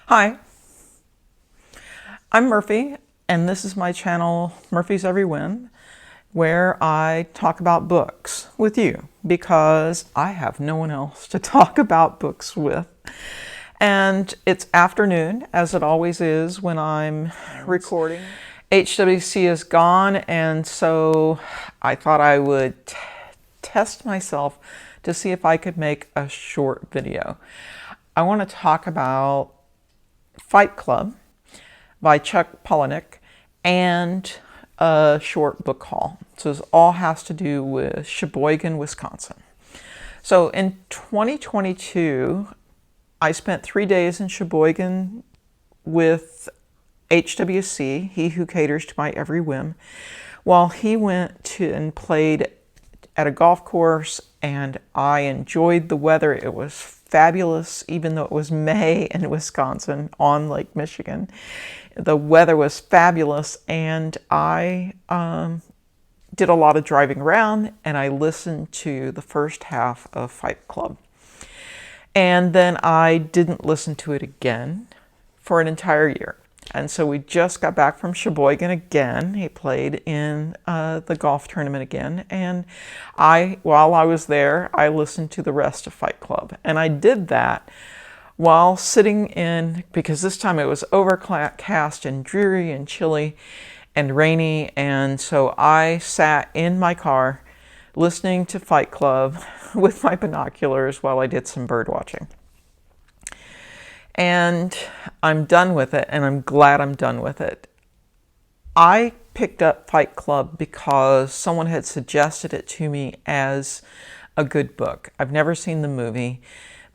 Hi, I'm Murphy, and this is my channel, Murphy's Every Whim, where I talk about books with you because I have no one else to talk about books with. And it's afternoon, as it always is when I'm recording. HWC is gone, and so I thought I would test myself to see if I could make a short video. I want to talk about Fight Club by Chuck Palahniuk and a short book haul. So this all has to do with Sheboygan, Wisconsin. So in 2022, I spent 3 days in Sheboygan with HWC, He-Who-Caters-to-My-Every-Whim, while he went to and played at a golf course, and I enjoyed the weather. It was fabulous, even though it was May in Wisconsin on Lake Michigan. The weather was fabulous, and I did a lot of driving around, and I listened to the first half of Fight Club. And then I didn't listen to it again for an entire year. And so we just got back from Sheboygan again. He played in the golf tournament again. And while I was there, I listened to the rest of Fight Club. And I did that while sitting in, because this time it was overcast and dreary and chilly and rainy. And so I sat in my car listening to Fight Club with my binoculars while I did some bird watching. And I'm done with it, and I'm glad I'm done with it. I picked up Fight Club because someone had suggested it to me as a good book. I've never seen the movie,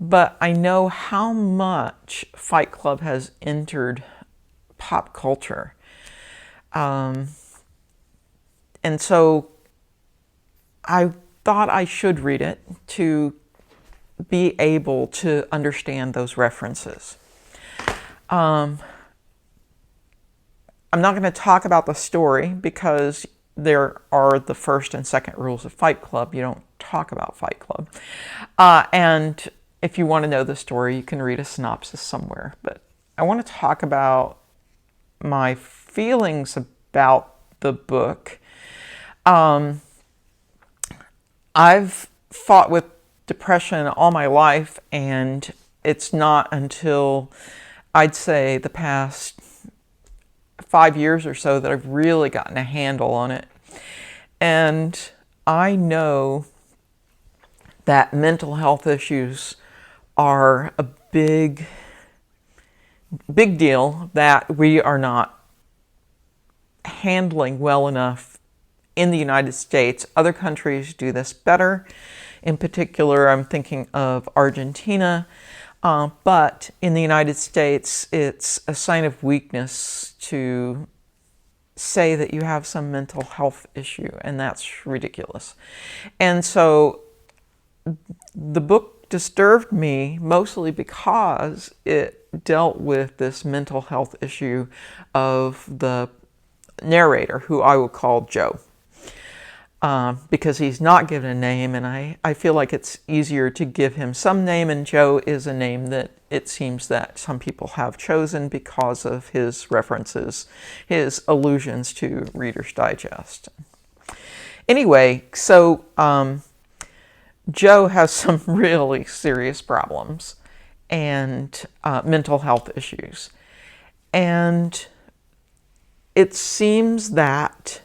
but I know how much Fight Club has entered pop culture. And so I thought I should read it to be able to understand those references. I'm not going to talk about the story because there are the first and second rules of Fight Club. You don't talk about Fight Club. And if you want to know the story, you can read a synopsis somewhere. But I want to talk about my feelings about the book. I've fought with depression all my life, and it's not until I'd say the past 5 years or so that I've really gotten a handle on it. And I know that mental health issues are a big deal that we are not handling well enough in the United States. Other countries do this better. In particular, I'm thinking of Argentina, but in the United States, it's a sign of weakness to say that you have some mental health issue, and that's ridiculous. And so the book disturbed me mostly because it dealt with this mental health issue of the narrator, who I will call Joe. Because he's not given a name, and I feel like it's easier to give him some name, and Joe is a name that it seems that some people have chosen because of his references, his allusions to Reader's Digest. Anyway, so Joe has some really serious problems and mental health issues. And it seems that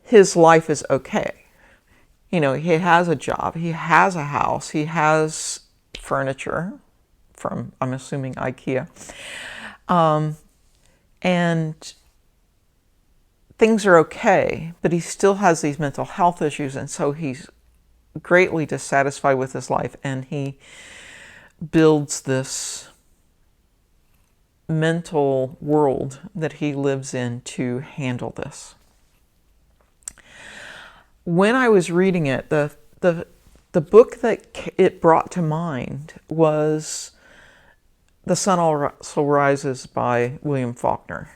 his life is okay. You know, he has a job, he has a house, he has furniture from, I'm assuming, IKEA. And things are okay, but he still has these mental health issues, and so he's greatly dissatisfied with his life, and he builds this mental world that he lives in to handle this. When I was reading it, the book that it brought to mind was The Sun Also Rises by William Faulkner,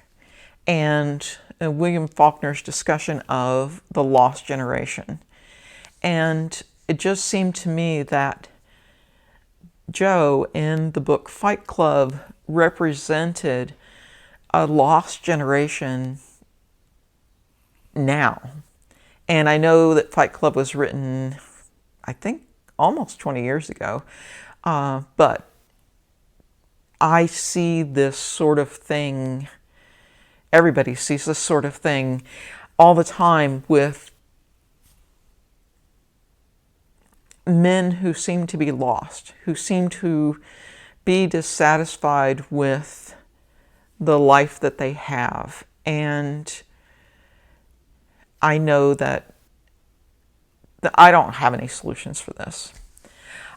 and William Faulkner's discussion of the lost generation. And it just seemed to me that Joe in the book Fight Club represented a lost generation now. And I know that Fight Club was written, I think, almost 20 years ago. But I see this sort of thing, everybody sees this sort of thing all the time with men who seem to be lost, who seem to be dissatisfied with the life that they have. And I know that I don't have any solutions for this.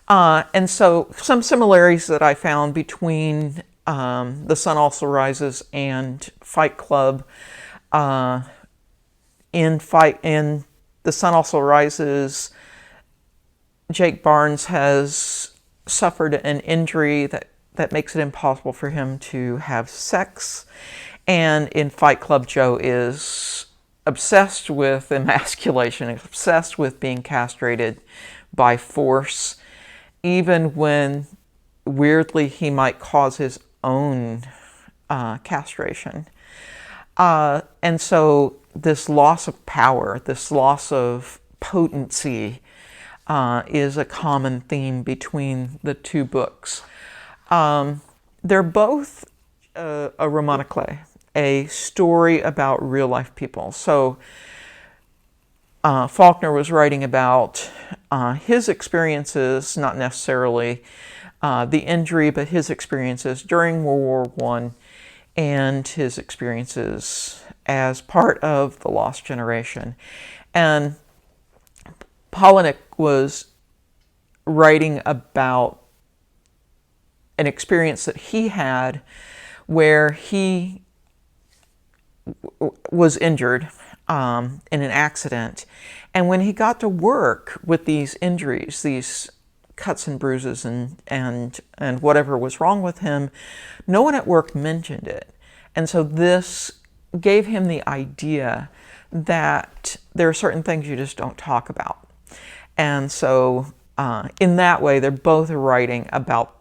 And so some similarities that I found between The Sun Also Rises and Fight Club. In The Sun Also Rises, Jake Barnes has suffered an injury that makes it impossible for him to have sex. And in Fight Club, Joe is obsessed with emasculation, obsessed with being castrated by force, even when, weirdly, he might cause his own castration. And so this loss of power, this loss of potency, is a common theme between the two books. They're both a roman à clef, a story about real life people. So Faulkner was writing about his experiences, not necessarily the injury, but his experiences during World War I and his experiences as part of the lost generation. And Polinick was writing about an experience that he had where he was injured in an accident. And when he got to work with these injuries, these cuts and bruises and whatever was wrong with him, no one at work mentioned it. And so this gave him the idea that there are certain things you just don't talk about. And so in that way, they're both writing about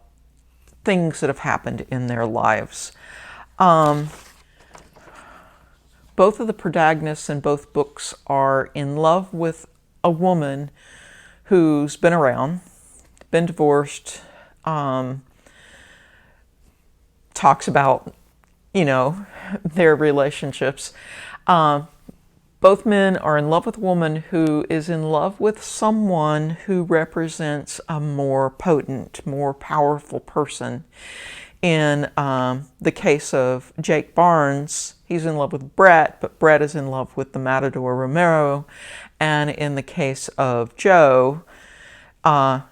things that have happened in their lives. Both of the protagonists in both books are in love with a woman who's been around, been divorced, talks about, their relationships. Both men are in love with a woman who is in love with someone who represents a more potent, more powerful person. In the case of Jake Barnes, he's in love with Brett, but Brett is in love with the Matador Romero. And in the case of Joe,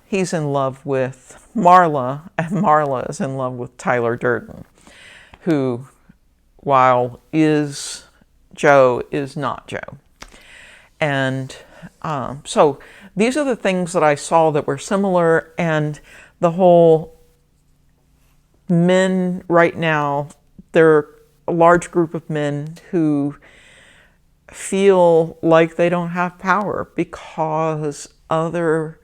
he's in love with Marla, and Marla is in love with Tyler Durden, who, while is Joe, is not Joe. And so these are the things that I saw that were similar, and the whole men right now, they're a large group of men who feel like they don't have power because other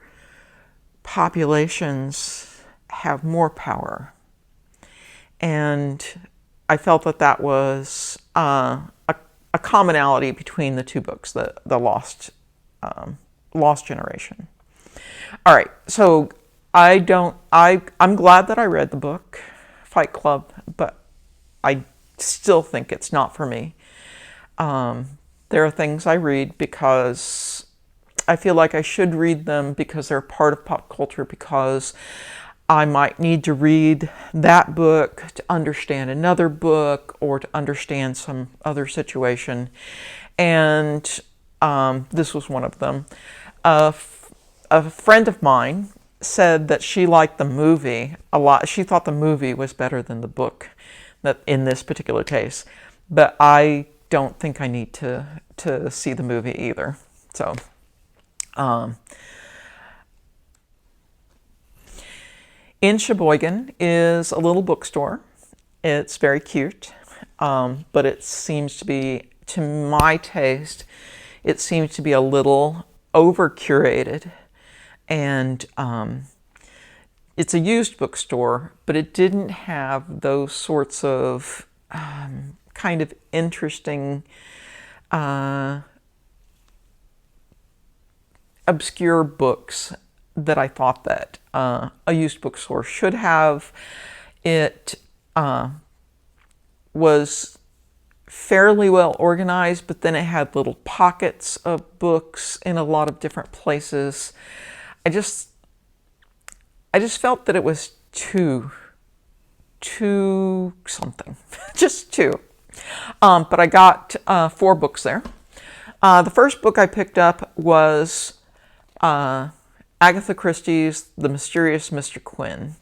populations have more power. And I felt that that was a commonality between the two books, the Lost Generation. All right, so I'm glad that I read the book, Fight Club, but I still think it's not for me. There are things I read because I feel like I should read them because they're part of pop culture, because I might need to read that book to understand another book or to understand some other situation. And this was one of them. A friend of mine said that she liked the movie a lot. She thought the movie was better than the book that in this particular case. But I don't think I need to see the movie either. So in Sheboygan is a little bookstore. It's very cute, but it seems to be, to my taste, it seems to be a little over-curated and it's a used bookstore, but it didn't have those sorts of kind of interesting, obscure books that I thought that a used bookstore should have. It was fairly well organized, but then it had little pockets of books in a lot of different places. I just felt that it was too something, just too. But I got 4 books there. The first book I picked up was Agatha Christie's The Mysterious Mr. Quin.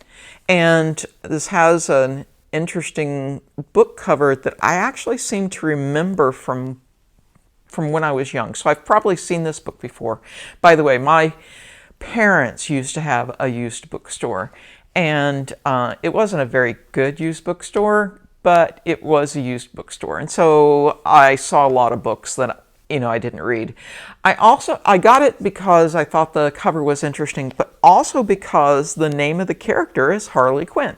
And this has an interesting book cover that I actually seem to remember from when I was young. So I've probably seen this book before. By the way, my parents used to have a used bookstore, and it wasn't a very good used bookstore, but it was a used bookstore. And so I saw a lot of books that I didn't read. I got it because I thought the cover was interesting, but also because the name of the character is Harley Quinn.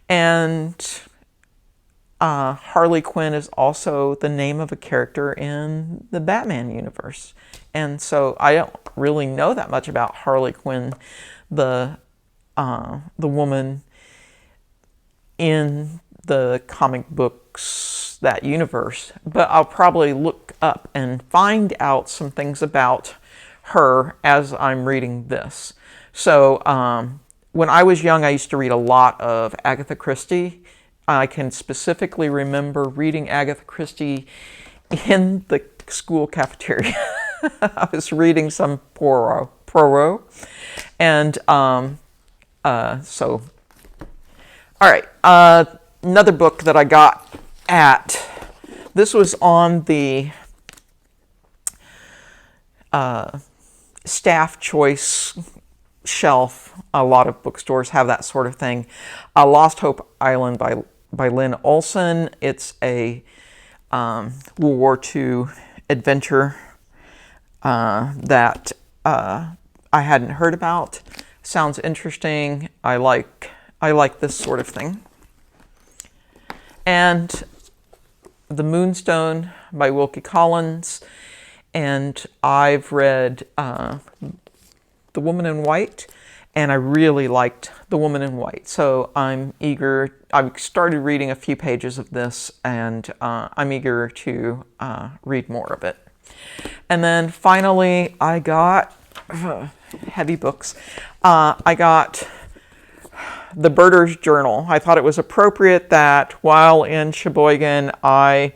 And Harley Quinn is also the name of a character in the Batman universe. And so I don't really know that much about Harley Quinn, the woman in the comic books, that universe. But I'll probably look up and find out some things about her as I'm reading this. So when I was young, I used to read a lot of Agatha Christie. I can specifically remember reading Agatha Christie in the school cafeteria. I was reading some Poirot. And so, all right, another book that I got this was on the staff choice shelf. A lot of bookstores have that sort of thing. Lost Hope Island by Lynn Olson. It's a World War II adventure that I hadn't heard about. Sounds interesting. I like this sort of thing. And The Moonstone by Wilkie Collins. And I've read The Woman in White, and I really liked The Woman in White. So I'm eager. I've started reading a few pages of this, and I'm eager to read more of it. And then finally, I got heavy books. I got The Birder's Journal. I thought it was appropriate that while in Sheboygan, I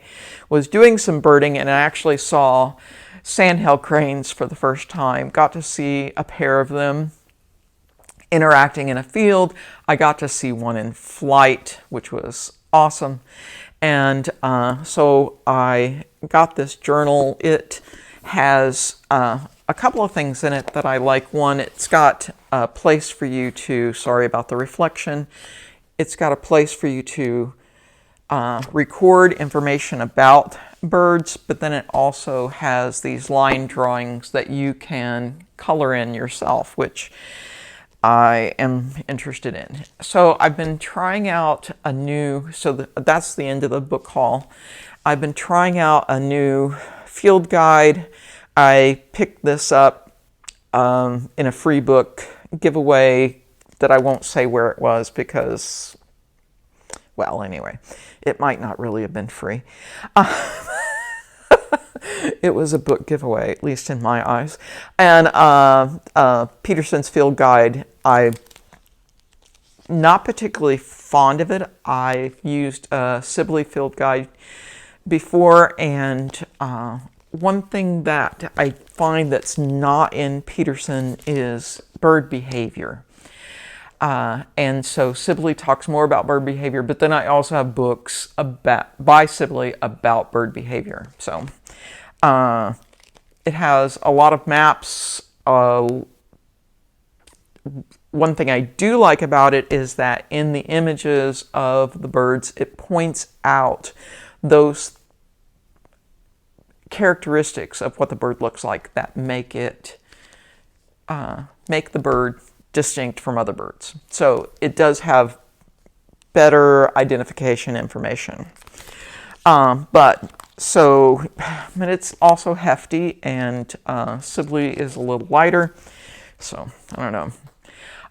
was doing some birding and I actually saw sandhill cranes for the first time. Got to see a pair of them interacting in a field. I got to see one in flight, which was awesome. And so I got this journal. It has a couple of things in it that I like. One, it's got a place for you to, sorry about the reflection, it's got a place for you to record information about birds, but then it also has these line drawings that you can color in yourself, which I am interested in. So I've been trying out a new, that's the end of the book haul. I've been trying out a new field guide. I picked this up in a free book giveaway that I won't say where it was because, well, anyway, it might not really have been free. It was a book giveaway, at least in my eyes. And Peterson's Field Guide, I'm not particularly fond of it. I've used a Sibley Field Guide before, and one thing that I find that's not in Peterson is bird behavior. And so Sibley talks more about bird behavior, but then I also have books by Sibley about bird behavior. So it has a lot of maps. One thing I do like about it is that in the images of the birds, it points out those characteristics of what the bird looks like that make the bird distinct from other birds. So it does have better identification information. But it's also hefty, and Sibley is a little lighter. So I don't know.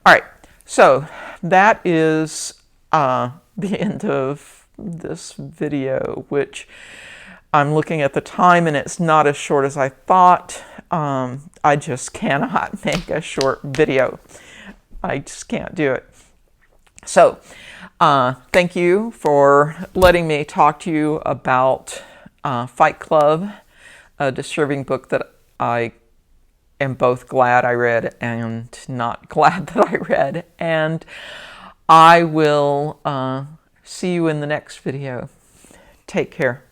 All right. So that is the end of this video, which I'm looking at the time and it's not as short as I thought. I just cannot make a short video. I just can't do it. So thank you for letting me talk to you about Fight Club, a disturbing book that I am both glad I read and not glad that I read. And I will see you in the next video. Take care.